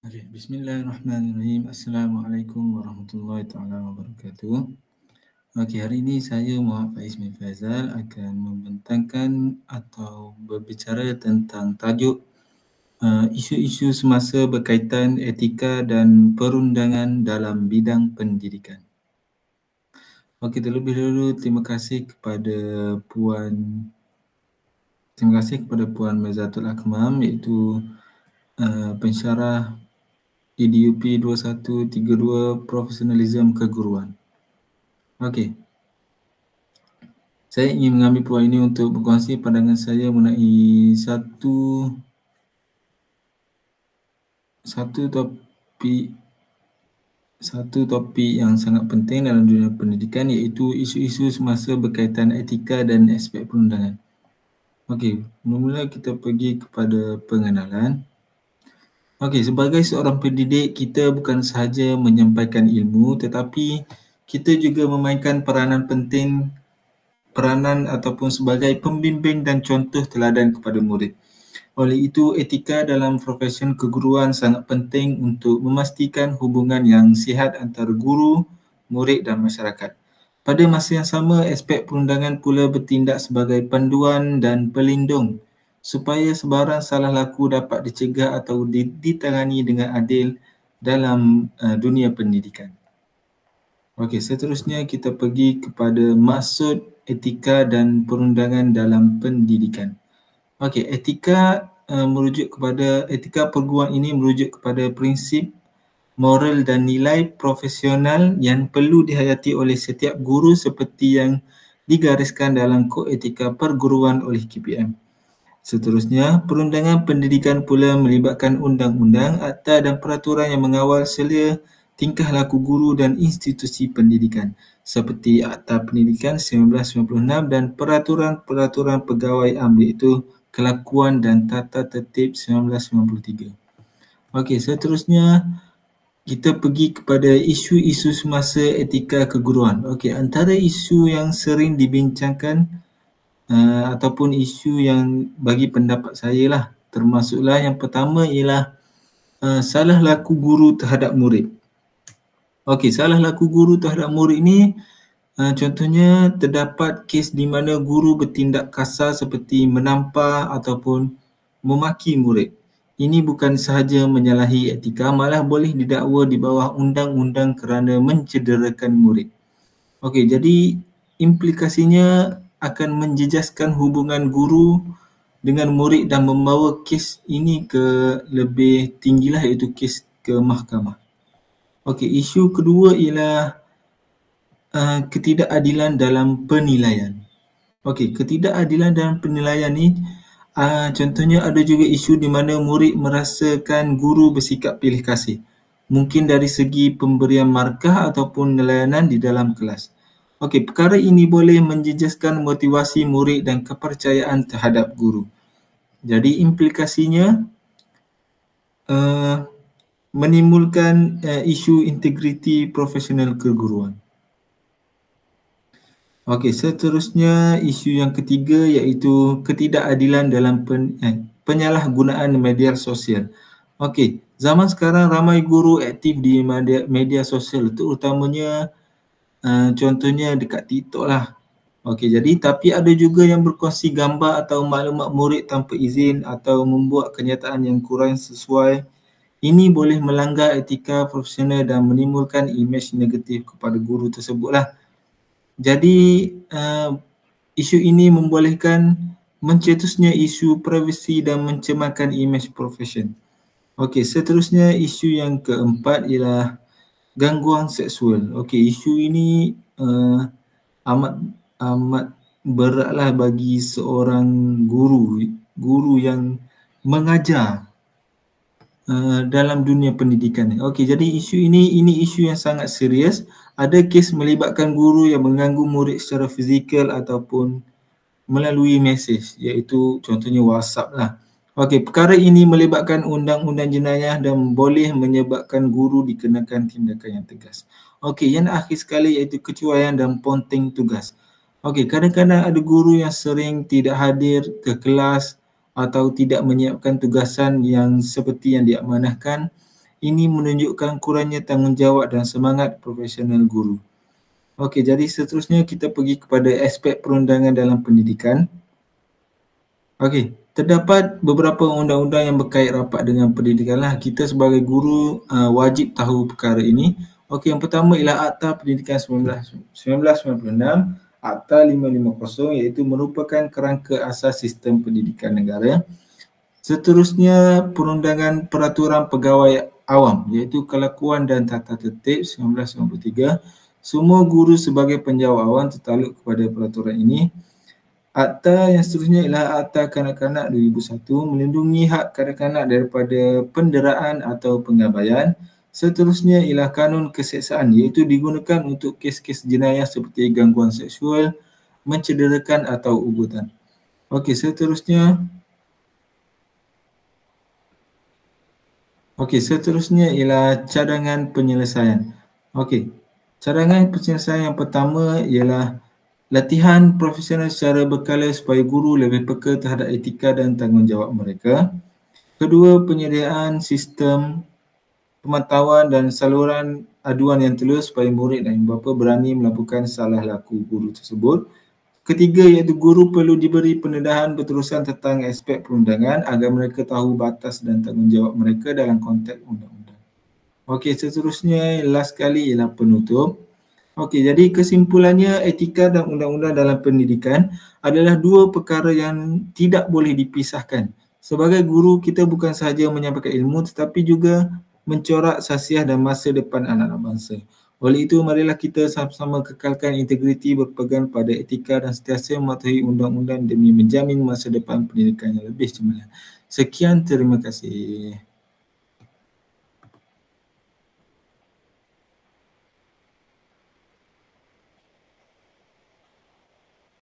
Okay, bismillahirrahmanirrahim. Assalamualaikum warahmatullahi taala wabarakatuh. Okey, hari ini saya Muhammad Faiz bin Faizal akan membentangkan atau berbicara tentang tajuk isu-isu semasa berkaitan etika dan perundangan dalam bidang pendidikan. Okey, terlebih dahulu terima kasih kepada Puan Mezatul Akmam, iaitu pensyarah EDUP 2132 Profesionalism Keguruan. Okey. Saya ingin mengambil peluang ini untuk berkongsi pandangan saya mengenai satu topik yang sangat penting dalam dunia pendidikan, iaitu isu-isu semasa berkaitan etika dan aspek perundangan. Okey, mula-mula kita pergi kepada pengenalan. Okey, sebagai seorang pendidik, kita bukan sahaja menyampaikan ilmu, tetapi kita juga memainkan peranan ataupun sebagai pembimbing dan contoh teladan kepada murid. Oleh itu, etika dalam profesion keguruan sangat penting untuk memastikan hubungan yang sihat antara guru, murid dan masyarakat. Pada masa yang sama, aspek perundangan pula bertindak sebagai panduan dan pelindung supaya sebarang salah laku dapat dicegah atau ditangani dengan adil dalam dunia pendidikan. Okey, seterusnya kita pergi kepada maksud etika dan perundangan dalam pendidikan. Okey, etika perguruan ini merujuk kepada prinsip moral dan nilai profesional yang perlu dihayati oleh setiap guru seperti yang digariskan dalam Kod Etika Perguruan oleh KPM. Seterusnya, perundangan pendidikan pula melibatkan undang-undang, akta dan peraturan yang mengawal selia tingkah laku guru dan institusi pendidikan seperti Akta Pendidikan 1996 dan peraturan-peraturan pegawai amr, iaitu Kelakuan dan Tata Tertib 1993. Okey, seterusnya kita pergi kepada isu-isu semasa etika keguruan. Okey, antara isu yang sering dibincangkan ataupun isu yang bagi pendapat saya lah, termasuklah yang pertama ialah salah laku guru terhadap murid. Okey, salah laku guru terhadap murid ni contohnya terdapat kes di mana guru bertindak kasar seperti menampar ataupun memaki murid. Ini bukan sahaja menyalahi etika, malah boleh didakwa di bawah undang-undang kerana mencederakan murid. Okey, jadi implikasinya akan menjejaskan hubungan guru dengan murid dan membawa kes ini ke lebih tinggilah, iaitu kes ke mahkamah. Okey, isu kedua ialah ketidakadilan dalam penilaian. Okey, ketidakadilan dalam penilaian ni contohnya ada juga isu di mana murid merasakan guru bersikap pilih kasih, mungkin dari segi pemberian markah ataupun layanan di dalam kelas. Okey, perkara ini boleh menjejaskan motivasi murid dan kepercayaan terhadap guru. Jadi implikasinya menimbulkan isu integriti profesional keguruan. Okey, seterusnya isu yang ketiga iaitu ketidakadilan dalam penyalahgunaan media sosial. Okey, zaman sekarang ramai guru aktif di media sosial, terutamanya contohnya dekat TikTok lah. Okey, jadi tapi ada juga yang berkongsi gambar atau maklumat murid tanpa izin atau membuat kenyataan yang kurang sesuai. Ini boleh melanggar etika profesional dan menimbulkan imej negatif kepada guru tersebut lah. Jadi isu ini membolehkan mencetusnya isu privasi dan mencemarkan imej profesion. Okey, seterusnya isu yang keempat ialah gangguan seksual. Okey, isu ini amat beratlah bagi seorang guru yang mengajar dalam dunia pendidikan. Okey, jadi isu ini isu yang sangat serius. Ada kes melibatkan guru yang mengganggu murid secara fizikal ataupun melalui mesej, iaitu contohnya WhatsApp lah. Okey, perkara ini melibatkan undang-undang jenayah dan boleh menyebabkan guru dikenakan tindakan yang tegas. Okey, yang akhir sekali iaitu kecuaian dan ponteng tugas. Okey, kadang-kadang ada guru yang sering tidak hadir ke kelas atau tidak menyiapkan tugasan yang seperti yang diamanahkan. Ini menunjukkan kurangnya tanggungjawab dan semangat profesional guru. Okey, jadi seterusnya kita pergi kepada aspek perundangan dalam pendidikan. Okey, terdapat beberapa undang-undang yang berkait rapat dengan pendidikan lah. Kita sebagai guru wajib tahu perkara ini. Okey, yang pertama ialah Akta Pendidikan 1996, Akta 550 iaitu merupakan kerangka asas sistem pendidikan negara. Seterusnya perundangan peraturan pegawai awam iaitu kelakuan dan tata tertib 1993. Semua guru sebagai penjawat awam tertakluk kepada peraturan ini. Akta yang seterusnya ialah Akta Kanak-Kanak 2001 melindungi hak kanak-kanak daripada penderaan atau pengabaian. Seterusnya ialah Kanun Keseksaan iaitu digunakan untuk kes-kes jenayah seperti gangguan seksual, mencederakan atau ugutan. Okey, seterusnya ialah cadangan penyelesaian. Okey, cadangan penyelesaian yang pertama ialah latihan profesional secara berkala supaya guru lebih peka terhadap etika dan tanggungjawab mereka. Kedua, penyediaan sistem pemantauan dan saluran aduan yang telus supaya murid dan ibu bapa berani melaporkan salah laku guru tersebut. Ketiga, iaitu guru perlu diberi pendedahan berterusan tentang aspek perundangan agar mereka tahu batas dan tanggungjawab mereka dalam konteks undang-undang. Okey, seterusnya last kali ialah penutup. Okey, jadi kesimpulannya etika dan undang-undang dalam pendidikan adalah dua perkara yang tidak boleh dipisahkan. Sebagai guru, kita bukan sahaja menyampaikan ilmu tetapi juga mencorak sasiah dan masa depan anak-anak bangsa. Oleh itu, marilah kita sama-sama kekalkan integriti, berpegang pada etika dan sentiasa mematuhi undang-undang demi menjamin masa depan pendidikan yang lebih cemerlang. Sekian, terima kasih.